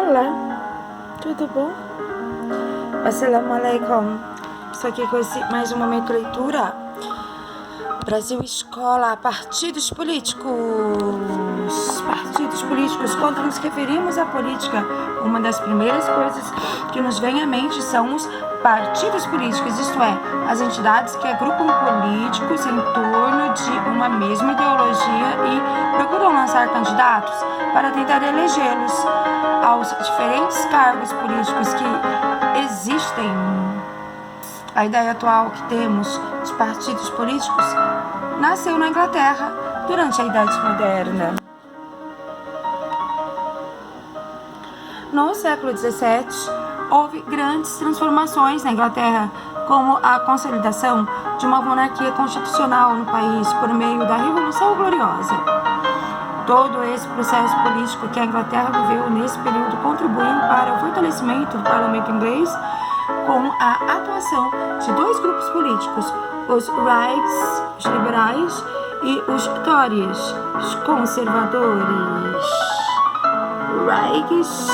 Olá, tudo bom? Assalamu alaikum. Estou aqui com mais um momento de leitura. Brasil Escola, partidos políticos. Partidos políticos. Quando nos referimos à política, uma das primeiras coisas que nos vem à mente são os partidos políticos, isto é, as entidades que agrupam políticos em torno de uma mesma ideologia e procuram lançar candidatos para tentar elegê-los aos diferentes cargos políticos que existem. A ideia atual que temos de partidos políticos nasceu na Inglaterra durante a Idade Moderna. No século XVII, houve grandes transformações na Inglaterra, como a consolidação de uma monarquia constitucional no país por meio da Revolução Gloriosa. Todo esse processo político que a Inglaterra viveu nesse período contribuiu para o fortalecimento do parlamento inglês com a atuação de dois grupos políticos, os Whigs, os liberais, e os Tories, os conservadores. Whigs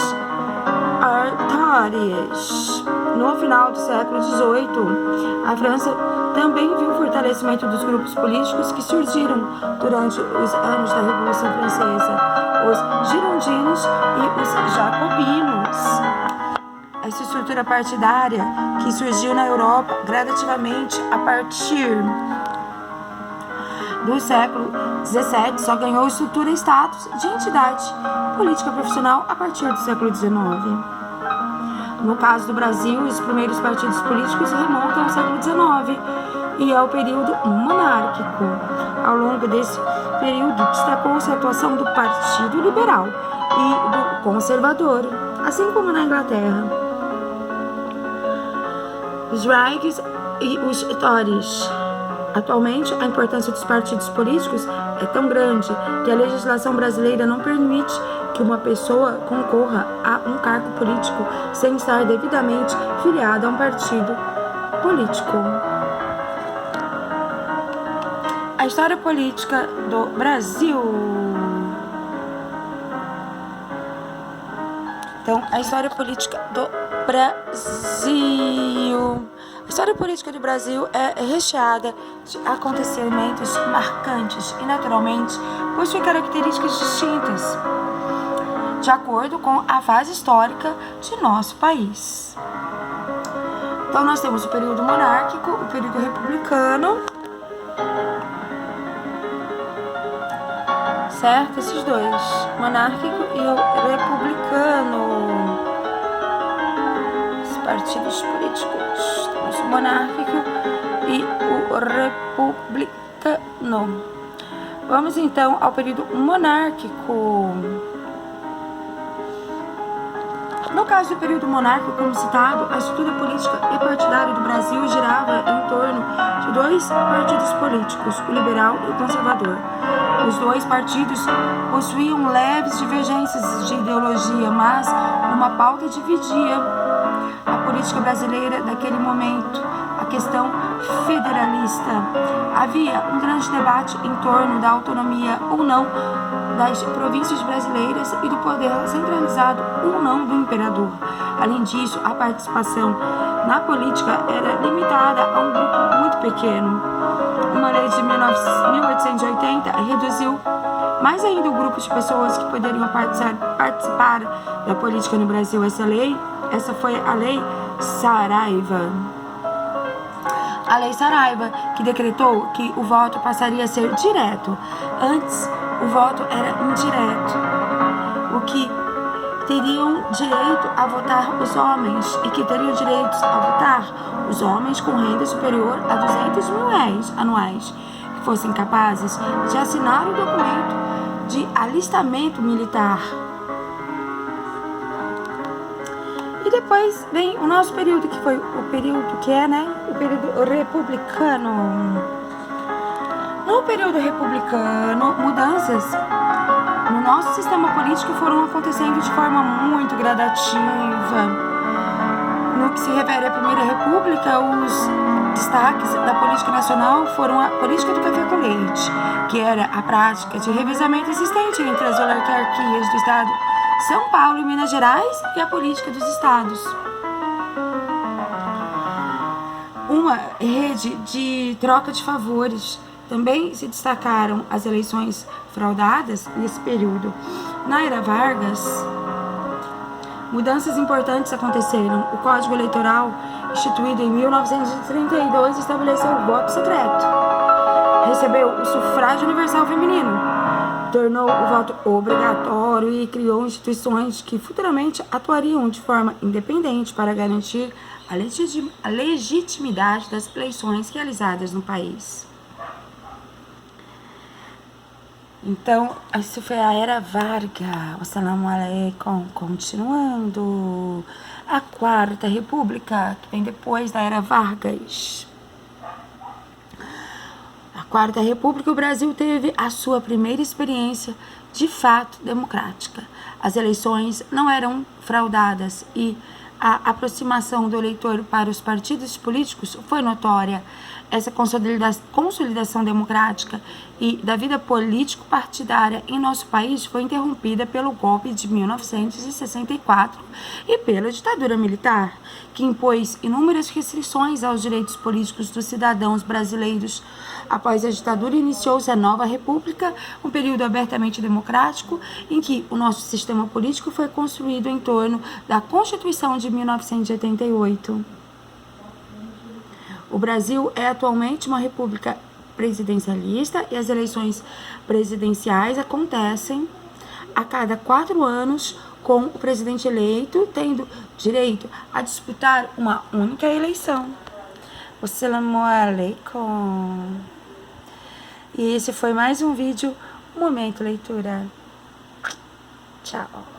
are Tories. No final do século XVIII, a França também viu o fortalecimento dos grupos políticos que surgiram durante os anos da Revolução Francesa, os girondinos e os jacobinos. Essa estrutura partidária que surgiu na Europa gradativamente a partir do século XVII só ganhou estrutura e status de entidade política profissional a partir do século XIX. No caso do Brasil, os primeiros partidos políticos remontam ao século XIX e ao período monárquico. Ao longo desse período, destacou-se a atuação do Partido Liberal e do Conservador, assim como na Inglaterra. Os Whigs e os Tories. Atualmente, a importância dos partidos políticos é tão grande que a legislação brasileira não permite que uma pessoa concorra a um cargo político sem estar devidamente filiada a um partido político. A história política do Brasil. Então, a história política do Brasil. A história política do Brasil é recheada de acontecimentos marcantes e, naturalmente, possui características distintas, de acordo com a fase histórica de nosso país. Então, nós temos o período monárquico, o período republicano, certo? Esses dois, monárquico e o republicano, os partidos políticos. Temos o monárquico e o republicano. Vamos então ao período monárquico. No caso do período monárquico, como citado, a estrutura política e partidária do Brasil girava em torno de dois partidos políticos, o liberal e o conservador. Os dois partidos possuíam leves divergências de ideologia, mas uma pauta dividia a política brasileira daquele momento, a questão federalista. Havia um grande debate em torno da autonomia ou não das províncias brasileiras e do poder centralizado ou não do imperador. Além disso, a participação na política era limitada a um grupo muito pequeno. Uma lei de 1880 reduziu mais ainda o grupo de pessoas que poderiam participar da política no Brasil. Essa foi a Lei Saraiva. A Lei Saraiva, que decretou que o voto passaria a ser direto. Antes, o voto era indireto, o que teriam direito a votar os homens e que teriam direitos a votar os homens com renda superior a R$200 mil anuais, que fossem capazes de assinar o documento de alistamento militar. E depois vem o nosso período, que foi o período que é, o período republicano. No período republicano, mudanças no nosso sistema político foram acontecendo de forma muito gradativa. No que se refere à Primeira República, os destaques da política nacional foram a política do café com leite, que era a prática de revezamento existente entre as oligarquias do Estado São Paulo e Minas Gerais e a política dos estados. Uma rede de troca de favores. Também se destacaram as eleições fraudadas nesse período. Na era Vargas, mudanças importantes aconteceram. O Código Eleitoral, instituído em 1932, estabeleceu o voto secreto. Recebeu o sufrágio universal feminino. Tornou o voto obrigatório e criou instituições que futuramente atuariam de forma independente para garantir a legitimidade das eleições realizadas no país. Então, isso foi a Era Vargas. Assalamu alaikum. Continuando. A Quarta República, que vem depois da Era Vargas. A Quarta República, o Brasil teve a sua primeira experiência de fato democrática. As eleições não eram fraudadas e a aproximação do eleitor para os partidos políticos foi notória. Essa consolidação democrática e da vida político-partidária em nosso país foi interrompida pelo golpe de 1964 e pela ditadura militar, que impôs inúmeras restrições aos direitos políticos dos cidadãos brasileiros. Após a ditadura, iniciou-se a nova república, um período abertamente democrático, em que o nosso sistema político foi construído em torno da Constituição de 1988. O Brasil é atualmente uma república presidencialista e as eleições presidenciais acontecem a cada 4 anos, com o presidente eleito tendo direito a disputar uma única eleição. Assalamu alaikum. E esse foi mais um vídeo Momento Leitura. Tchau.